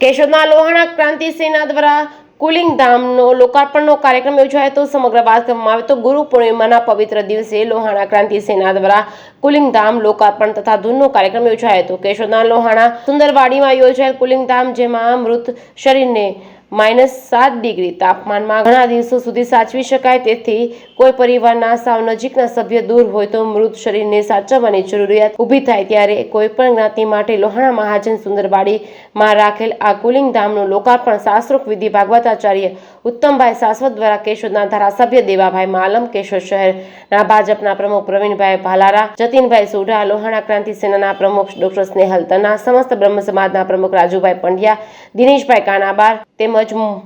કેશોદના લોહાણા ક્રાંતિ સેના દ્વારા કુલિંગ ધામનો લોકાર્પણનો કાર્યક્રમ યોજાયો હતો। સમગ્ર વાત કરવામાં આવે તો ગુરુ પૂર્ણિમાના પવિત્ર દિવસે લોહાણા ક્રાંતિ સેના દ્વારા કુલિંગ ધામ લોકાર્પણ તથા ધૂનનો કાર્યક્રમ યોજાયો હતો। કેશોદના લોહાણા સુંદરવાડીમાં યોજાયેલ કુલિંગ ધામ જેમાં મૃત શરીરને -7 ડિગ્રી તાપમાનમાં ઘણા દિવસો સુધી સાચવી શકાય, તેથી કોઈ પરિવારના સાવ નજીકના સભ્ય દૂર હોય તો મૃત શરીરને સાચવવાની જરૂરિયાત ઊભી થાય ત્યારે કોઈ પણ જ્ઞાતિ માટે લોહાણા મહાજન સુંદરવાડીમાં રાખેલ આ કુલિંગ ધામનું લોકાર્પણ શાસ્ત્રોક્ત વિધિ ભાગવતાચાર્ય ઉત્તમભાઈ સાસવત દ્વારા કેશોદના ધારાસભ્ય દેવાભાઈ માલમ, કેશોદ શહેરના ભાજપના પ્રમુખ પ્રવીણભાઈ ભાલારા, જતીનભાઈ સોઢા, લોહાણા ક્રાંતિ સેનાના પ્રમુખ ડોક્ટર સ્નેહલ તના, સમસ્ત બ્રહ્મ સમાજના પ્રમુખ રાજુભાઈ પંડ્યા, દિનેશભાઈ કાનાબાર તેમજ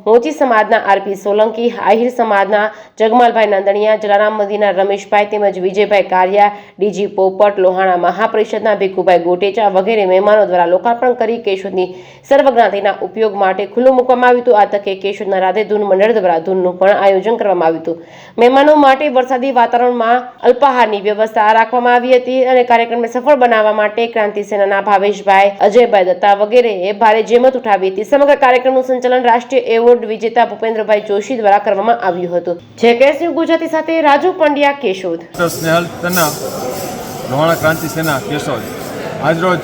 મોચી સમાજના આરપી સોલંકી, આહિર સમાજના જગમાલભાઈ નંદણિયા, જલારામ મંદિરના રમેશભાઈ તેમજ વિજયભાઈ કારિયા, ડીજી પોપટ, લોહાણા મહાપરિષદના ભીખુભાઈ ગોટેચા વગેરે મહેમાનો દ્વારા લોકાર્પણ કરી કેશોદની સર્વજ્ઞાતિના ઉપયોગ માટે ખુલ્લું મૂકવામાં આવ્યું હતું। આ તકે કેશોદના રાધે ધૂન મંડળ દ્વારા ધૂનનું પણ આયોજન કરવામાં આવ્યું હતું। મહેમાનો માટે વરસાદી વાતાવરણમાં અલ્પાહારની વ્યવસ્થા રાખવામાં આવી હતી અને કાર્યક્રમને સફળ બનાવવા માટે ક્રાંતિ સેનાના ભાવેશભાઈ, અજયભાઈ દત્તા વગેરેએ ભારે જહેમત ઉઠાવી હતી। સમગ્ર કાર્યક્રમનું સંચાલન રાષ્ટ્રીય એવોર્ડ વિજેતા ભૂપેન્દ્રભાઈ જોશી દ્વારા કરવામાં આવ્યું હતું। જેકેએસ ન્યૂઝ ગુજરાતી સાથે રાજુ પંડ્યા, કેશોદ। સ્નેહલ તના, લોહાણા ક્રાંતિ સેના કેશોદ। આજરોજ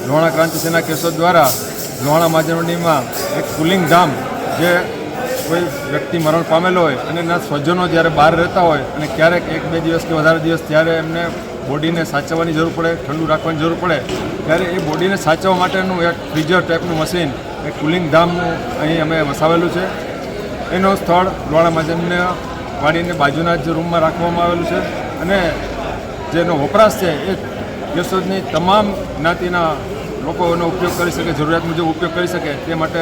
લોહાણા ક્રાંતિ સેના કેશોદ દ્વારા લોહાણા મહાજનમંડીમાં એક કુલિંગ ધામ, જે કોઈ વ્યક્તિ મરણ પામેલો હોય અને એના સ્વજનો જ્યારે બહાર રહેતા હોય અને ક્યારેક 1-2 દિવસ કે વધારે દિવસ ત્યારે એમને બોડીને સાચવવાની જરૂર પડે, ઠંડુ રાખવાની જરૂર પડે, ત્યારે એ બોડીને સાચવવા માટેનું એક ફ્રીઝર ટાઈપનું મશીન, એક કુલિંગ ધામનું અહીં અમે વસાવેલું છે। એનું સ્થળ લોહાણા મહાજનને વાડીને બાજુના જ રૂમમાં રાખવામાં આવેલું છે અને જેનો વપરાશ છે એ કેશોદની તમામ જ્ઞાતિના લોકો એનો ઉપયોગ કરી શકે, જરૂરિયાત મુજબ ઉપયોગ કરી શકે તે માટે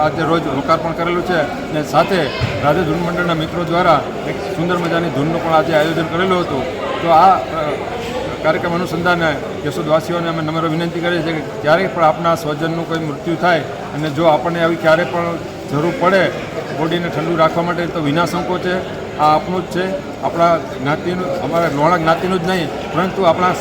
આજે રોજ લોકાર્પણ કરેલું છે। અને સાથે રાધે ધૂન મંડળના મિત્રો દ્વારા એક સુંદર મજાની ધૂનનું પણ આજે આયોજન કરેલું હતું। તો આ કાર્યક્રમ અનુસંધાને કેશોદવાસીઓને અમે નમ્ર વિનંતી કરીએ છીએ કે ક્યારેય પણ આપણા સ્વજનનું કોઈ મૃત્યુ થાય અને જો આપણને આવી ક્યારેય પણ જરૂર પડે બોડીને ઠંડુ રાખવા માટે તો વિના સંકોચે આ આપણું જ છે, આપણા જ્ઞાતિનું, અમારા લોહાણા જ્ઞાતિનું જ નહીં પરંતુ આપણા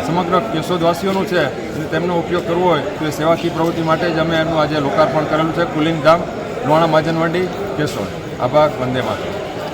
સમગ્ર કેશોદવાસીઓનું છે અને તેમનો ઉપયોગ કરવો હોય તો એ સેવાકીય પ્રવૃત્તિ માટે જ અમે એનું આજે લોકાર્પણ કરેલું છે। કુલિંગ ધામ, લોહાણા મહાજનમંડી, કેશોદ। આભાર। વંદે માતરમ।